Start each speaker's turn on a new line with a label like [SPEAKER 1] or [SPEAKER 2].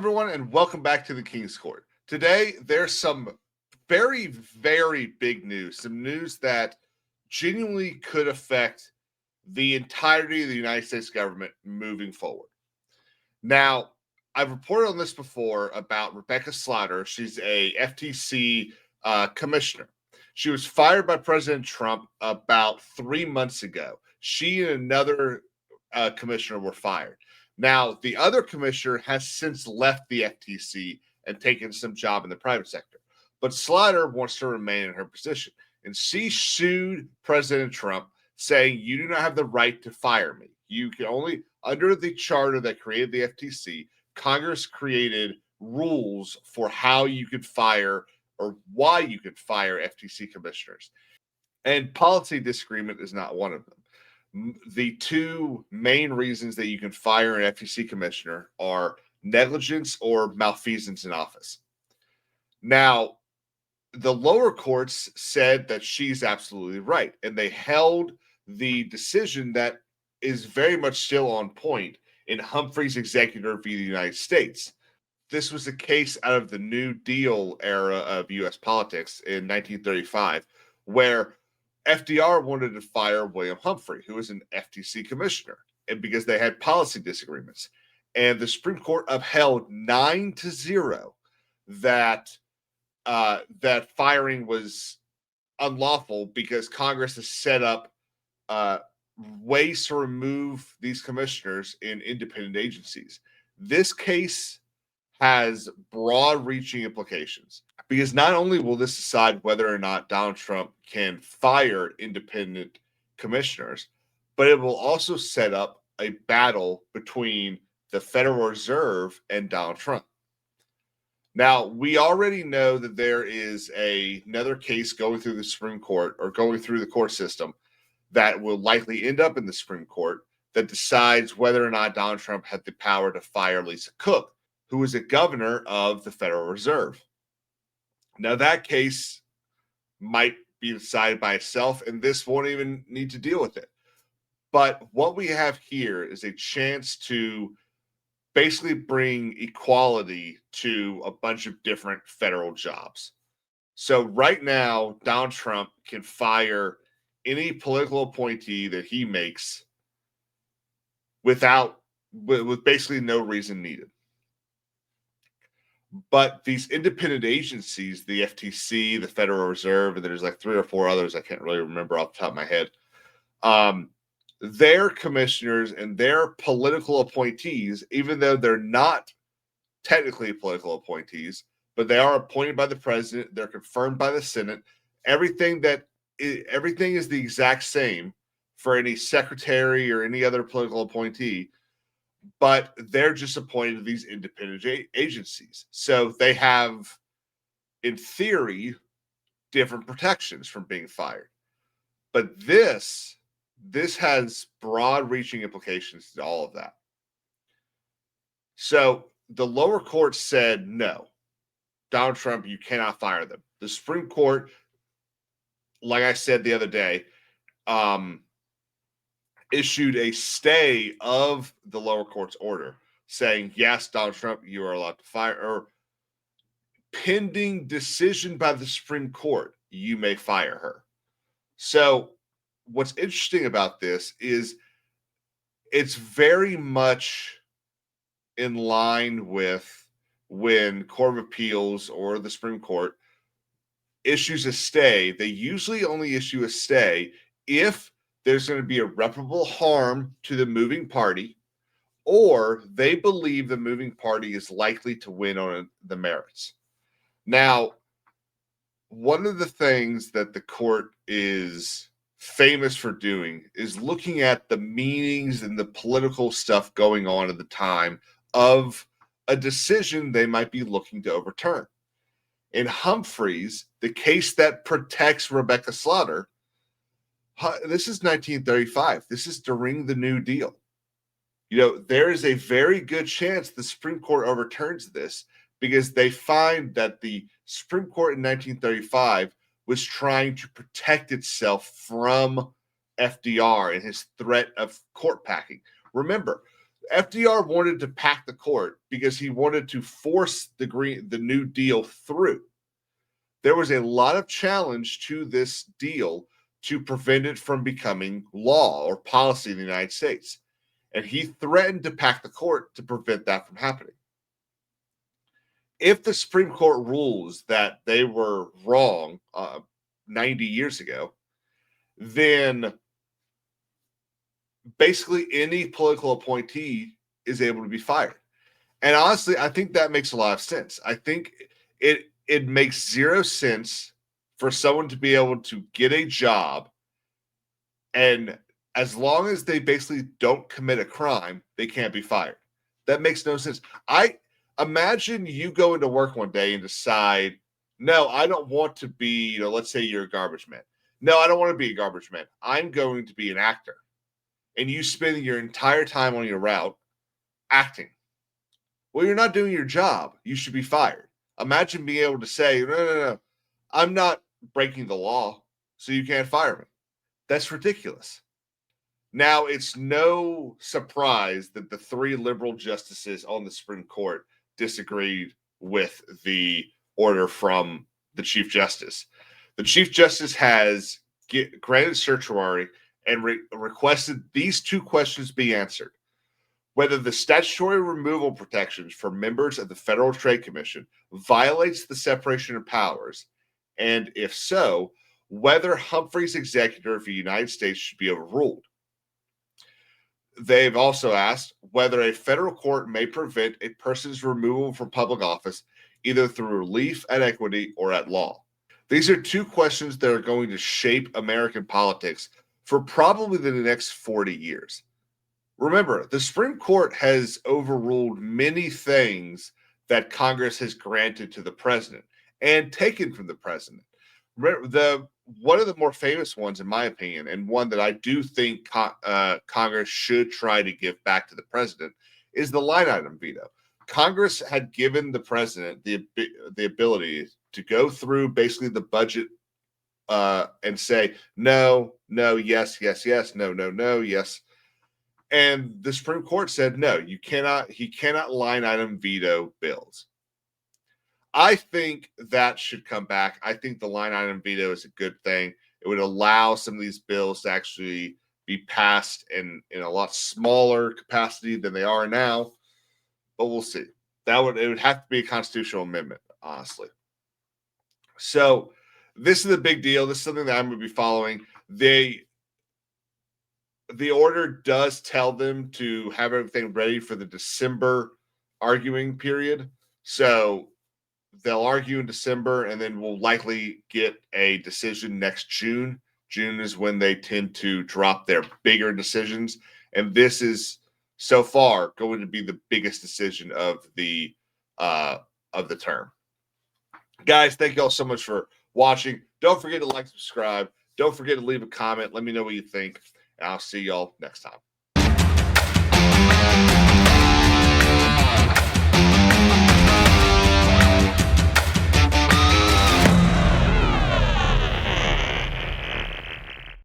[SPEAKER 1] everyone, and welcome back to the King's Court. Today, there's some very, very big news, some news that genuinely could affect the entirety of the United States government moving forward. Now, I've reported on this before about Rebecca Slaughter. She's a FTC commissioner. She was fired by President Trump about 3 months ago. She and another commissioner were fired. Now, the other commissioner has since left the FTC and taken some job in the private sector. But Slaughter wants to remain in her position. And she sued President Trump, saying, "You do not have the right to fire me. You can only, under the charter that created the FTC, Congress created rules for how you could fire or why you could fire FTC commissioners. And policy disagreement is not one of them. The two main reasons that you can fire an FTC commissioner are negligence or malfeasance in office. Now, the lower courts said that she's absolutely right, and they held the decision that is very much still on point in Humphrey's executive review of the United States. This was a case out of the New Deal era of U.S. politics in 1935, where FDR wanted to fire William Humphrey, who was an FTC commissioner, and because they had policy disagreements. And the Supreme Court upheld 9-0 that that firing was unlawful because Congress has set up ways to remove these commissioners in independent agencies. This case has broad-reaching implications because not only will this decide whether or not Donald Trump can fire independent commissioners, but it will also set up a battle between the Federal Reserve and Donald Trump. Now, we already know that there is another case going through the Supreme Court or going through the court system that will likely end up in the Supreme Court that decides whether or not Donald Trump had the power to fire Lisa Cook, who was a governor of the Federal Reserve. Now, that case might be decided by itself, and this won't even need to deal with it. But what we have here is a chance to basically bring equality to a bunch of different federal jobs. So right now, Donald Trump can fire any political appointee that he makes with basically no reason needed. But these independent agencies, the FTC, the Federal Reserve, and there's like 3 or 4 others I can't really remember off the top of my head, their commissioners and their political appointees, even though they're not technically political appointees, but they are appointed by the president, they're confirmed by the Senate. Everything is the exact same for any secretary or any other political appointee, but they're just appointed to these independent agencies. So they have, in theory, different protections from being fired. But this has broad-reaching implications to all of that. So the lower court said, no, Donald Trump, you cannot fire them. The Supreme Court, like I said the other day, issued a stay of the lower court's order saying, yes, Donald Trump, you are allowed to fire, or pending decision by the Supreme Court, you may fire her. So what's interesting about this is it's very much in line with when Court of Appeals or the Supreme Court issues a stay. They usually only issue a stay if there's going to be irreparable harm to the moving party, or they believe the moving party is likely to win on the merits. Now, one of the things that the court is famous for doing is looking at the meanings and the political stuff going on at the time of a decision they might be looking to overturn. In Humphreys, the case that protects Rebecca Slaughter, this is 1935. This is during the New Deal. You know, there is a very good chance the Supreme Court overturns this because they find that the Supreme Court in 1935 was trying to protect itself from FDR and his threat of court packing. Remember, FDR wanted to pack the court because he wanted to force the New Deal through. There was a lot of challenge to this deal to prevent it from becoming law or policy in the United States. And he threatened to pack the court to prevent that from happening. If the Supreme Court rules that they were wrong 90 years ago, then basically any political appointee is able to be fired. And honestly, I think that makes a lot of sense. I think it makes zero sense for someone to be able to get a job, and as long as they basically don't commit a crime, they can't be fired. That makes no sense. I imagine you go into work one day and decide, no, I don't want to be, let's say you're a garbage man. No, I don't want to be a garbage man. I'm going to be an actor. And you spend your entire time on your route acting. Well, you're not doing your job. You should be fired. Imagine being able to say, no, I'm not breaking the law, so you can't fire me. That's ridiculous. Now, it's no surprise that the 3 liberal justices on the Supreme Court disagreed with the order from the Chief Justice. The Chief Justice has granted certiorari and requested these 2 questions be answered: whether the statutory removal protections for members of the Federal Trade Commission violates the separation of powers, and if so, whether Humphrey's executor of the United States should be overruled. They've also asked whether a federal court may prevent a person's removal from public office either through relief at equity or at law. These are 2 questions that are going to shape American politics for probably the next 40 years. Remember, the Supreme Court has overruled many things that Congress has granted to the president and taken from the president. One of the more famous ones, in my opinion, and one that I do think Congress should try to give back to the president, is the line item veto. Congress had given the president the ability to go through basically the budget and say, no, yes, no, yes. And the Supreme Court said, no, he cannot line item veto bills. I think that should come back. I think the line item veto is a good thing. It would allow some of these bills to actually be passed in a lot smaller capacity than they are now, but we'll see. It would have to be a constitutional amendment, honestly. So this is a big deal. This is something that I'm going to be following. The order does tell them to have everything ready for the December arguing period. So they'll argue in December, and then we'll likely get a decision next June. June is when they tend to drop their bigger decisions. And this is so far going to be the biggest decision of the term. Guys, thank you all so much for watching. Don't forget to like, subscribe. Don't forget to leave a comment. Let me know what you think. And I'll see y'all next time.